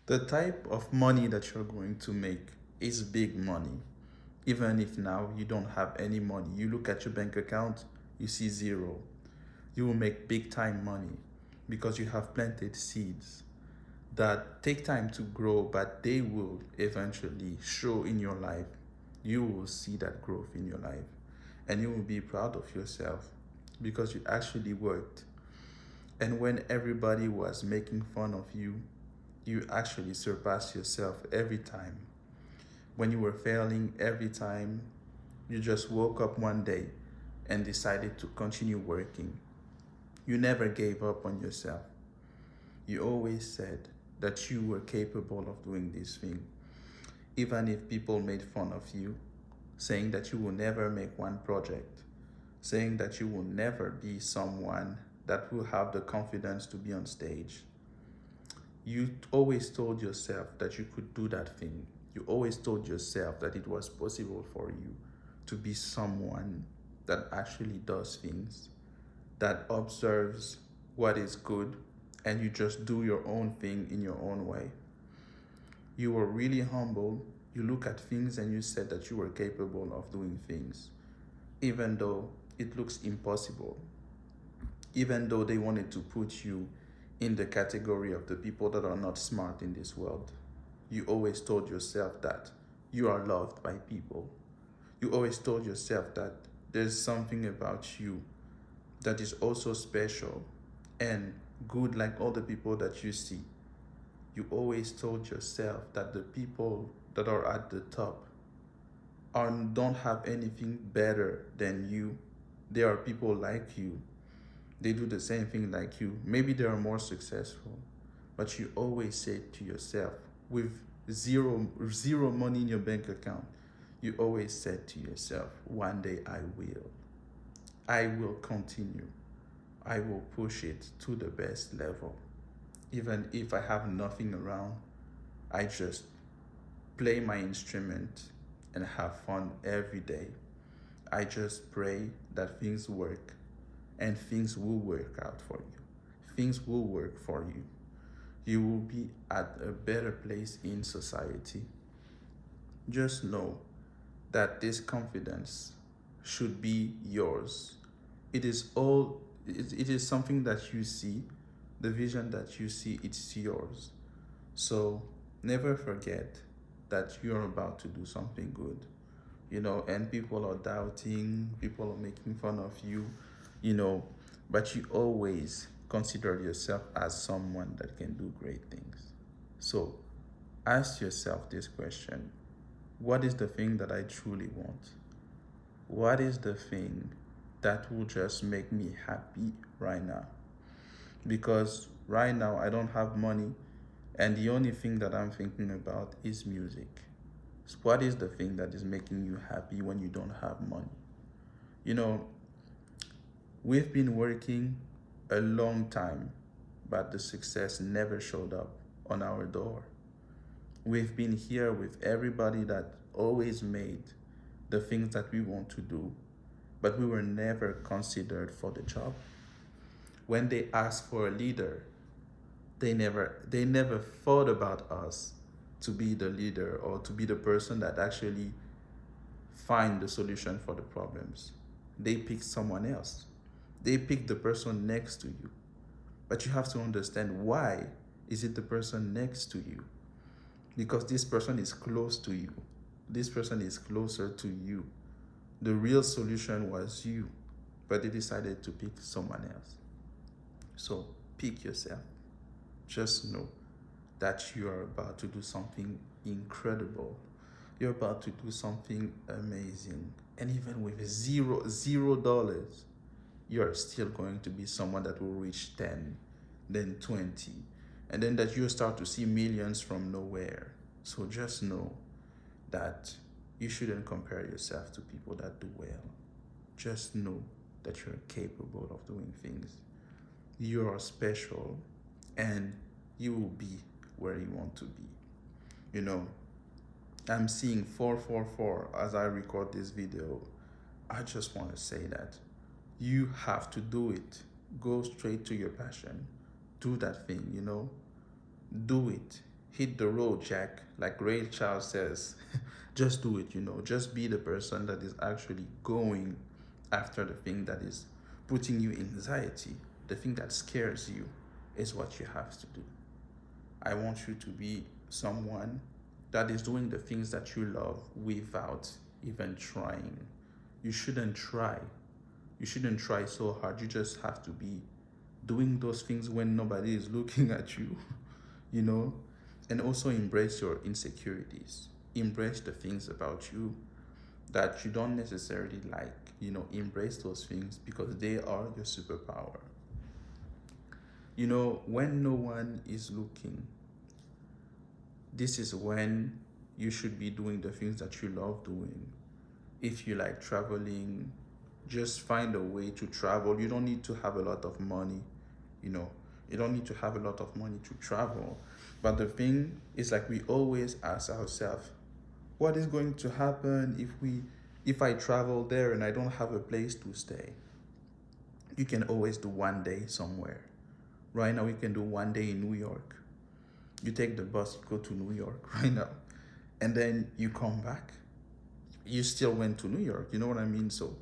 The type of money that you're going to make is big money. Even if now you don't have any money, you look at your bank account, you see zero. You will make big time money because you have planted seeds that take time to grow, but they will eventually show in your life. You will see that growth in your life and you will be proud of yourself because you actually worked. And when everybody was making fun of you, you actually surpassed yourself every time. When you were failing every time, you just woke up one day and decided to continue working. You never gave up on yourself. You always said that you were capable of doing this thing, even if people made fun of you, saying that you will never make one project, saying that you will never be someone that will have the confidence to be on stage. You always told yourself that you could do that thing. You always told yourself that it was possible for you to be someone that actually does things, that observes what is good, and you just do your own thing in your own way. You were really humble. You look at things and you said that you were capable of doing things, even though it looks impossible, even though they wanted to put you in the category of the people that are not smart in this world. You always told yourself that you are loved by people. You always told yourself that there's something about you that is also special and good like all the people that you see. You always told yourself that the people that are at the top don't have anything better than you. They are people like you. They do the same thing like you. Maybe they are more successful, but you always say to yourself, with zero money in your bank account, you always said to yourself, one day I will. I will continue. I will push it to the best level. Even if I have nothing around, I just play my instrument and have fun every day. I just pray that things work and things will work out for you. Things will work for you. You will be at a better place in society. Just know that this confidence should be yours. It is something that you see, the vision that you see, it's yours. So never forget that you're about to do something good, and people are doubting, people are making fun of you, you know, but you always consider yourself as someone that can do great things. So ask yourself this question: what is the thing that I truly want? What is the thing that will just make me happy right now? Because right now I don't have money, and the only thing that I'm thinking about is music. So what is the thing that is making you happy when you don't have money? You know, we've been working a long time, but the success never showed up on our door. We've been here with everybody that always made the things that we want to do, but we were never considered for the job. When they asked for a leader, they never thought about us to be the leader or to be the person that actually find the solution for the problems. They picked someone else. They picked the person next to you. But you have to understand, why is it the person next to you? Because this person is close to you. This person is closer to you. The real solution was you, but they decided to pick someone else. So pick yourself. Just know that you are about to do something incredible. You're about to do something amazing. And even with zero dollars, you're still going to be someone that will reach 10, then 20, and then that you start to see millions from nowhere. So just know that you shouldn't compare yourself to people that do well. Just know that you're capable of doing things. You are special, and you will be where you want to be. You know, I'm seeing 444 as I record this video. I just want to say that you have to do it. Go straight to your passion. Do that thing, do it. hit the road, Jack. Like Ray Charles says, just do it, just be the person that is actually going after the thing that is putting you in anxiety, the thing that scares you is what you have to do. I want you to be someone that is doing the things that you love without even trying. You shouldn't try. You shouldn't try so hard. You just have to be doing those things when nobody is looking at you, you know? And also embrace your insecurities. Embrace the things about you that you don't necessarily like. Embrace those things because they are your superpower. When no one is looking, this is when you should be doing the things that you love doing. If you like traveling, just find a way to travel. You don't need to have a lot of money, you know. You don't need to have a lot of money to travel. But the thing is, like, we always ask ourselves, what is going to happen if I travel there and I don't have a place to stay? You can always do one day somewhere. Right now, we can do one day in New York. You take the bus, you go to New York right now, and then you come back. You still went to New York, you know what I mean? So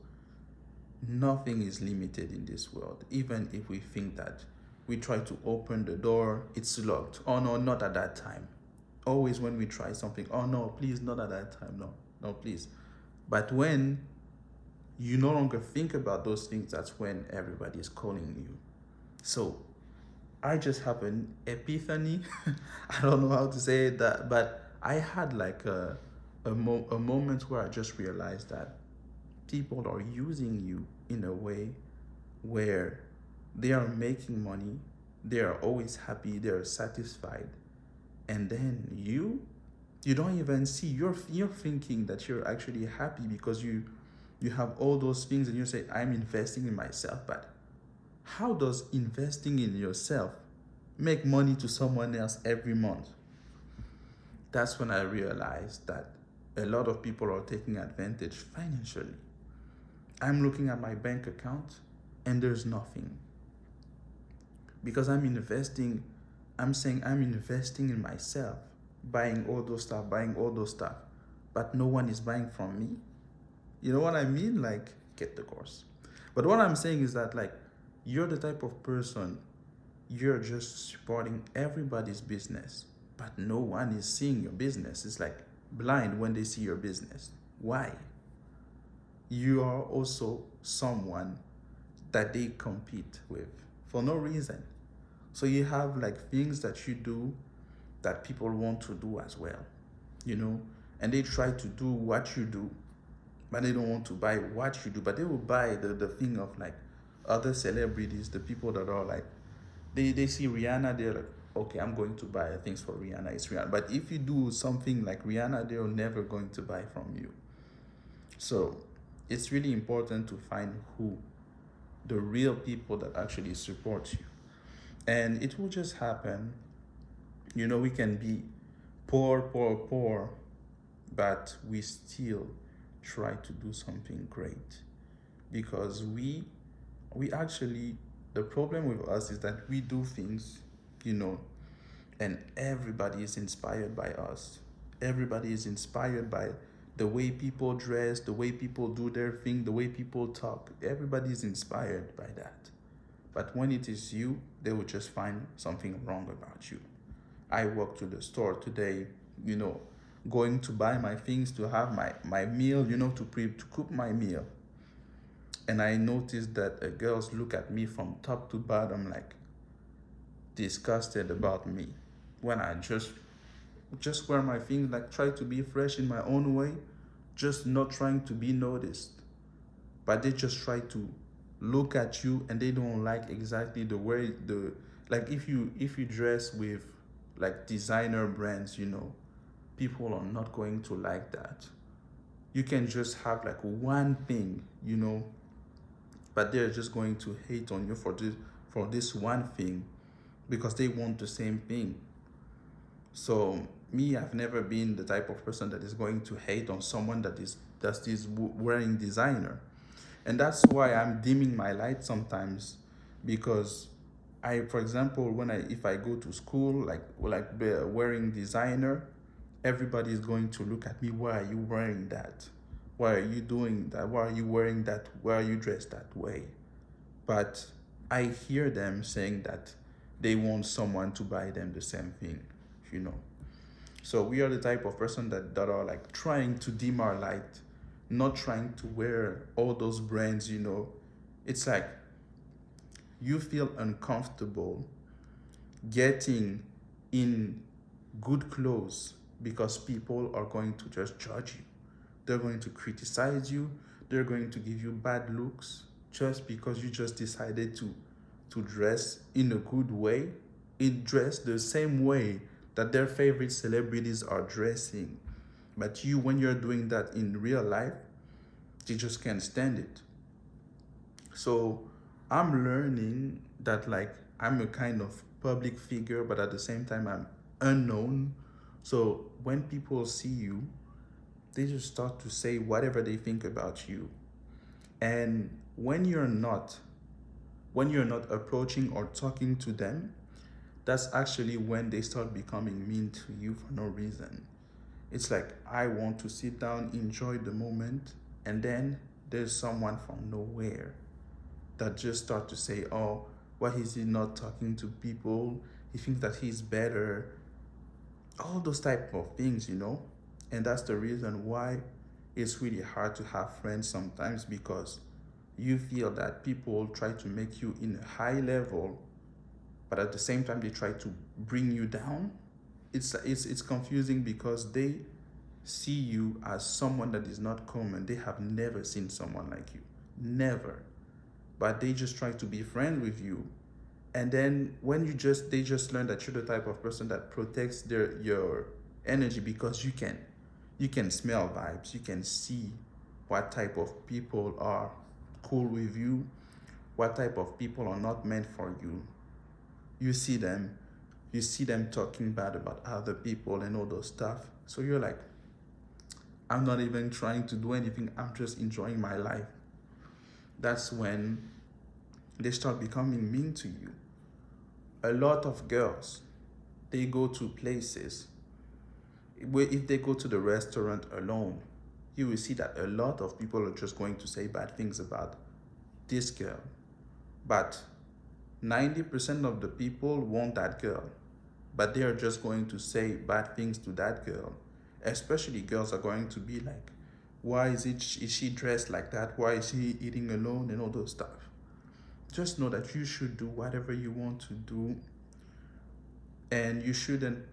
nothing is limited in this world. Even if we think that we try to open the door, it's locked. Oh no, not at that time. Always when we try something, oh no, please, not at that time. No, no, please. But when you no longer think about those things, that's when everybody is calling you. So I just had an epiphany. I don't know how to say that, but I had like a moment where I just realized that people are using you in a way where they are making money, they are always happy, they are satisfied, and then you don't even see, you're thinking that you're actually happy because you have all those things, and you say, I'm investing in myself. But how does investing in yourself make money to someone else every month? That's when I realized that a lot of people are taking advantage financially. I'm looking at my bank account and there's nothing. Because I'm saying I'm investing in myself, buying all those stuff, but no one is buying from me. You know what I mean? Like, get the course. But what I'm saying is that, like, you're the type of person, you're just supporting everybody's business, but no one is seeing your business. It's like blind when they see your business. Why? You are also someone that they compete with for no reason. So you have like things that you do that people want to do as well, you know, and they try to do what you do, but they don't want to buy what you do, but they will buy the thing of like other celebrities, the people that are like, they see Rihanna, they're like, okay, I'm going to buy things for Rihanna, it's Rihanna. But if you do something like Rihanna, they're never going to buy from you. So it's really important to find who the real people that actually support you. And it will just happen. We can be poor, but we still try to do something great because we actually, the problem with us is that we do things, you know, and everybody is inspired by us. Everybody is inspired by the way people dress, the way people do their thing, the way people talk. Everybody is inspired by that. But when it is you, they will just find something wrong about you. I walked to the store today, you know, going to buy my things to have my meal, to cook my meal. And I noticed that girls look at me from top to bottom, like disgusted about me. When I just wear my things, like try to be fresh in my own way, just not trying to be noticed. But they just try to look at you, and they don't like exactly the way like if you dress with like designer brands, people are not going to like that. You can just have like one thing, but they're just going to hate on you for this one thing because they want the same thing. So me, I've never been the type of person that is going to hate on someone that is wearing designer. And that's why I'm dimming my light sometimes, because For example, if I go to school, wearing designer, everybody is going to look at me. Why are you wearing that? Why are you doing that? Why are you wearing that? Why are you dressed that way? But I hear them saying that they want someone to buy them the same thing, you know. So we are the type of person that are like trying to dim our light, not trying to wear all those brands, you know. It's like you feel uncomfortable getting in good clothes because people are going to just judge you. They're going to criticize you. They're going to give you bad looks just because you just decided to dress in a good way, in dress the same way that their favorite celebrities are dressing. But you, when you're doing that in real life, you just can't stand it. So I'm learning that like I'm a kind of public figure, but at the same time I'm unknown. So when people see you, they just start to say whatever they think about you. And when you're not approaching or talking to them, that's actually when they start becoming mean to you for no reason. It's like I want to sit down, enjoy the moment, and then there's someone from nowhere that just start to say, "Oh, why is he not talking to people? He thinks that he's better." All those type of things, you know. And that's the reason why it's really hard to have friends sometimes, because you feel that people try to make you in a high level, but at the same time they try to bring you down. It's confusing because they see you as someone that is not common. They have never seen someone like you, never. But they just try to be friends with you. And then when they just learn that you're the type of person that protects your energy, because you can smell vibes, you can see what type of people are cool with you, what type of people are not meant for you. You see them, you see them talking bad about other people and all those stuff. So you're like, I'm not even trying to do anything, I'm just enjoying my life. That's when they start becoming mean to you. A lot of girls, they go to places where if they go to the restaurant alone, you will see that a lot of people are just going to say bad things about this girl. But 90% of the people want that girl, but they are just going to say bad things to that girl. Especially girls are going to be like, why is she dressed like that? Why is she eating alone and all those stuff? Just know that you should do whatever you want to do, and you shouldn't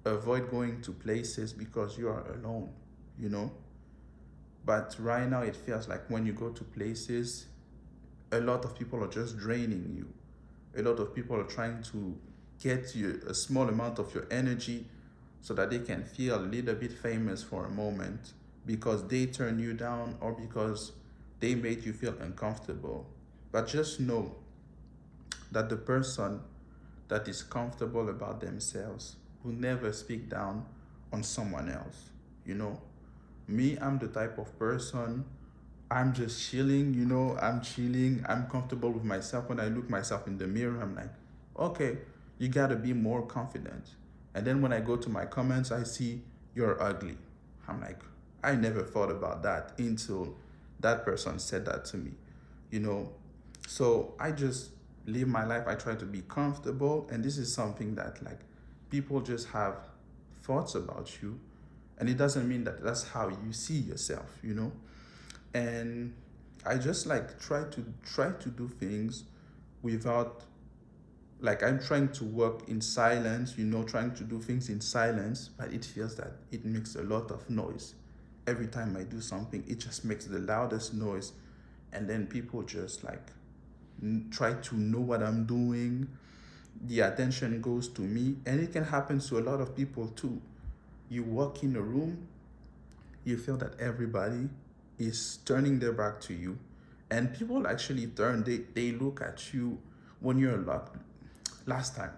avoid going to places because you are alone, you know. But right now it feels like when you go to places, a lot of people are just draining you. A lot of people are trying to get you a small amount of your energy so that they can feel a little bit famous for a moment, because they turn you down or because they made you feel uncomfortable. But just know that the person that is comfortable about themselves will never speak down on someone else. You know, me, I'm the type of person, I'm just chilling, you know, I'm chilling, I'm comfortable with myself. When I look myself in the mirror, I'm like, okay, you gotta be more confident. And then when I go to my comments, I see you're ugly. I'm like, I never thought about that until that person said that to me, you know. So I just live my life. I try to be comfortable, and this is something that like people just have thoughts about you, and it doesn't mean that that's how you see yourself, you know. And I just like try to do things without, like, I'm trying to work in silence, you know, trying to do things in silence, but it feels that it makes a lot of noise. Every time I do something, it just makes the loudest noise, and then people just like try to know what I'm doing. The attention goes to me, and it can happen to a lot of people too. You walk in a room, you feel that everybody is turning their back to you, and people actually they look at you when you're locked. Last time,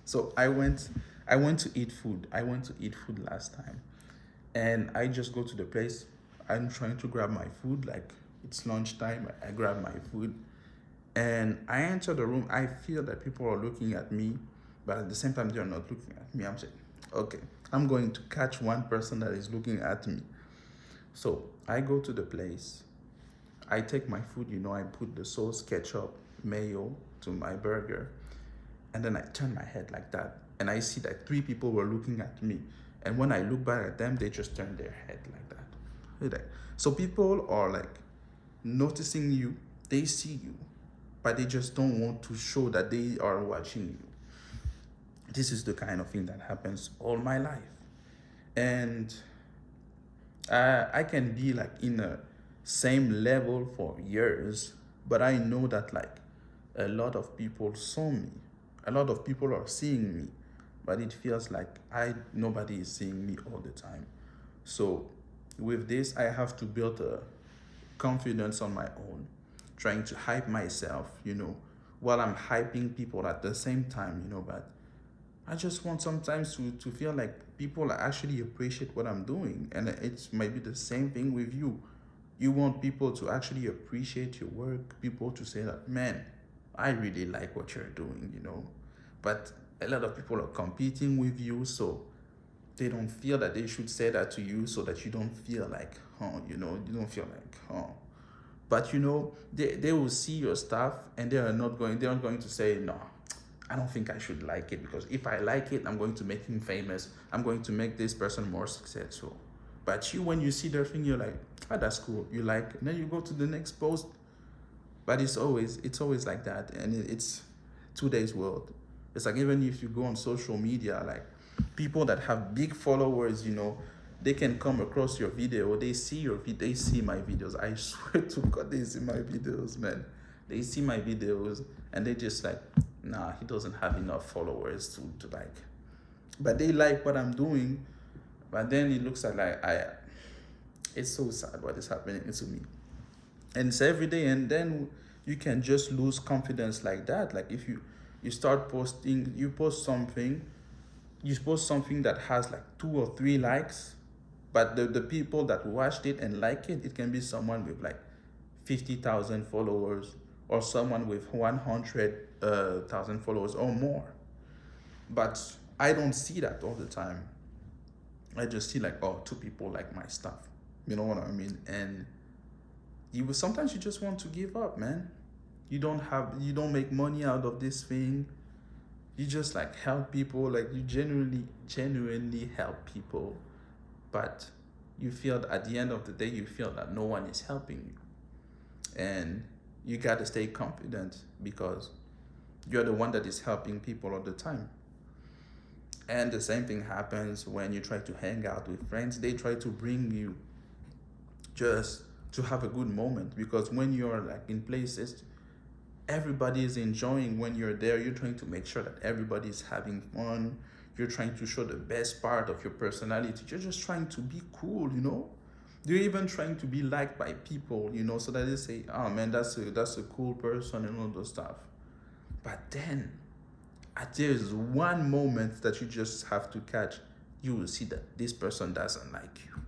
so I went to eat food. I went to eat food last time, and I just go to the place. I'm trying to grab my food, like it's lunchtime. I grab my food, And I enter the room, I feel that people are looking at me, but at the same time, they're not looking at me. I'm saying, okay, I'm going to catch one person that is looking at me. So I go to the place, I take my food, I put the sauce, ketchup, mayo to my burger, and then I turn my head like that. And I see that three people were looking at me. And when I look back at them, they just turn their head like that. So people are like noticing you, they see you, but they just don't want to show that they are watching you. This is the kind of thing that happens all my life. And I can be like in a same level for years, but I know that like a lot of people saw me. A lot of people are seeing me, but it feels like nobody is seeing me all the time. So with this, I have to build a confidence on my own, trying to hype myself, while I'm hyping people at the same time, but I just want sometimes to feel like people actually appreciate what I'm doing. And it might be the same thing with you. You want people to actually appreciate your work, people to say that, man, I really like what you're doing. But a lot of people are competing with you, so they don't feel that they should say that to you so that you don't feel like, you don't feel like, But they will see your stuff and they're not going to say, no, I don't think I should like it, because if I like it, I'm going to make him famous. I'm going to make this person more successful. But when you see their thing, you're like, oh, that's cool. You like, and then you go to the next post. But it's always like that, and it's today's world. It's like even if you go on social media, like people that have big followers, they can come across your video. They see they see my videos. I swear to God, they see my videos, man. They see my videos and they just like, nah, he doesn't have enough followers to like. But they like what I'm doing. But then it looks like it's so sad what is happening to me. And it's every day, and then you can just lose confidence like that. Like if you start posting, you post something that has like 2 or 3 likes, but the people that watched it and like it can be someone with like 50,000 followers, or someone with 100,000 followers or more. But I don't see that all the time. I just see like, oh, 2 people like my stuff. You know what I mean? And sometimes you just want to give up, man. You don't make money out of this thing. You just like help people, like you genuinely help people, but you feel at the end of the day, you feel that no one is helping you. And you got to stay confident, because you're the one that is helping people all the time. And the same thing happens when you try to hang out with friends. They try to bring you just to have a good moment, because when you're like in places, everybody is enjoying. When you're there, you're trying to make sure that everybody is having fun. You're trying to show the best part of your personality. You're just trying to be cool. You're even trying to be liked by people, so that they say, oh man, that's a cool person and all those stuff. But then there's one moment that you just have to catch. You will see that this person doesn't like you,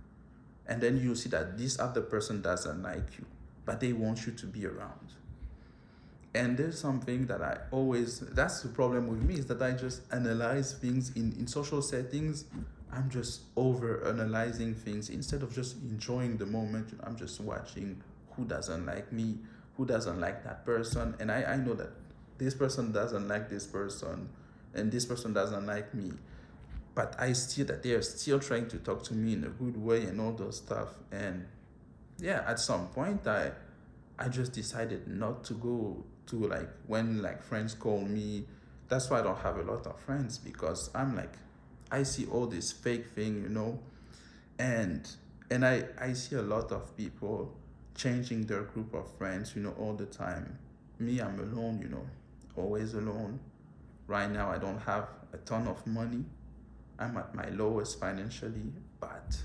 and then you'll see that this other person doesn't like you, but they want you to be around. And there's something that that's the problem with me, is that I just analyze things in social settings. I'm just over analyzing things instead of just enjoying the moment. I'm just watching who doesn't like me, who doesn't like that person. And I know that this person doesn't like this person, and this person doesn't like me. But I see that they are still trying to talk to me in a good way and all those stuff. And yeah, at some point, I just decided not to go to, like, when like friends call me. That's why I don't have a lot of friends, because I'm like, I see all this fake thing. And I see a lot of people changing their group of friends, all the time. Me, I'm alone, always alone. Right now, I don't have a ton of money. I'm at my lowest financially, but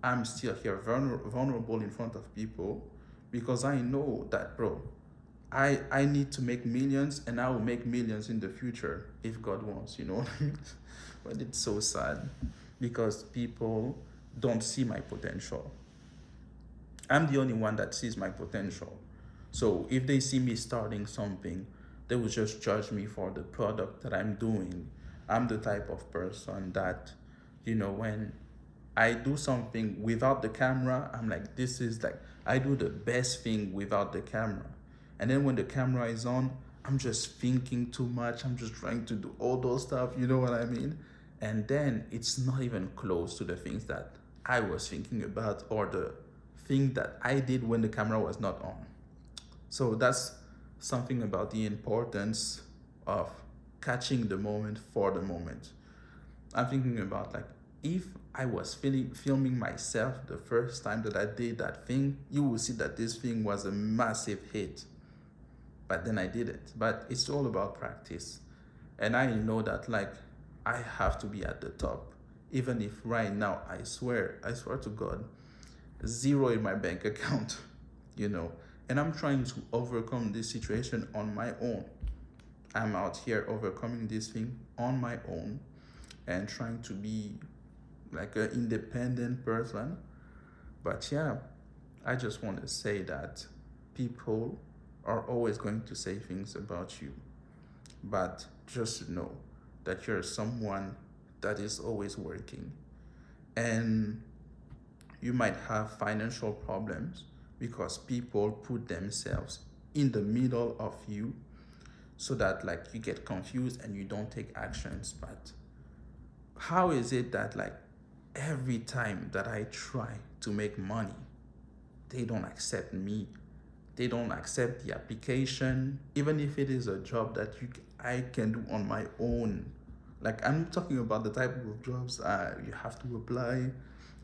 I'm still here vulnerable in front of people, because I know that, bro, I need to make millions, and I will make millions in the future if God wants, what I mean? But it's so sad, because people don't see my potential. I'm the only one that sees my potential. So if they see me starting something, they will just judge me for the product that I'm doing. I'm the type of person that, when I do something without the camera, I'm like, this is like, I do the best thing without the camera. And then when the camera is on, I'm just thinking too much. I'm just trying to do all those stuff, you know what I mean? And then it's not even close to the things that I was thinking about or the thing that I did when the camera was not on. So that's something about the importance of catching the moment for the moment. I'm thinking about like if I was filming myself the first time that I did that thing, you will see that this thing was a massive hit. But then I did it. But it's all about practice. And I know that like I have to be at the top. Even if right now I swear to God, zero in my bank account, you know. And I'm trying to overcome this situation on my own. I'm out here overcoming this thing on my own and trying to be like an independent person. But yeah, I just want to say that people are always going to say things about you. But just know that you're someone that is always working. And you might have financial problems because people put themselves in the middle of you so that like you get confused and you don't take actions. But how is it that like every time that I try to make money, they don't accept me? They don't accept the application, even if it is a job that I can do on my own. Like I'm talking about the type of jobs you have to apply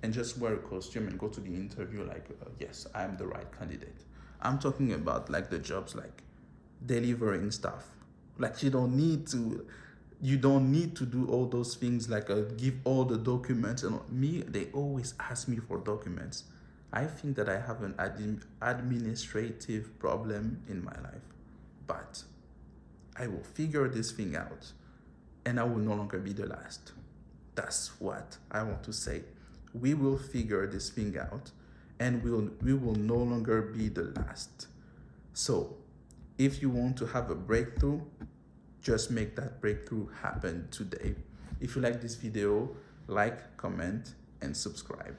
and just wear a costume and go to the interview like, yes, I'm the right candidate. I'm talking about like the jobs like delivering stuff. Like you don't need to do all those things like give all the documents. And me, they always ask me for documents. I think that I have an administrative problem in my life, but I will figure this thing out and I will no longer be the last. That's what I want to say. We will figure this thing out and we will no longer be the last. So if you want to have a breakthrough, just make that breakthrough happen today. If you like this video, like, comment, and subscribe.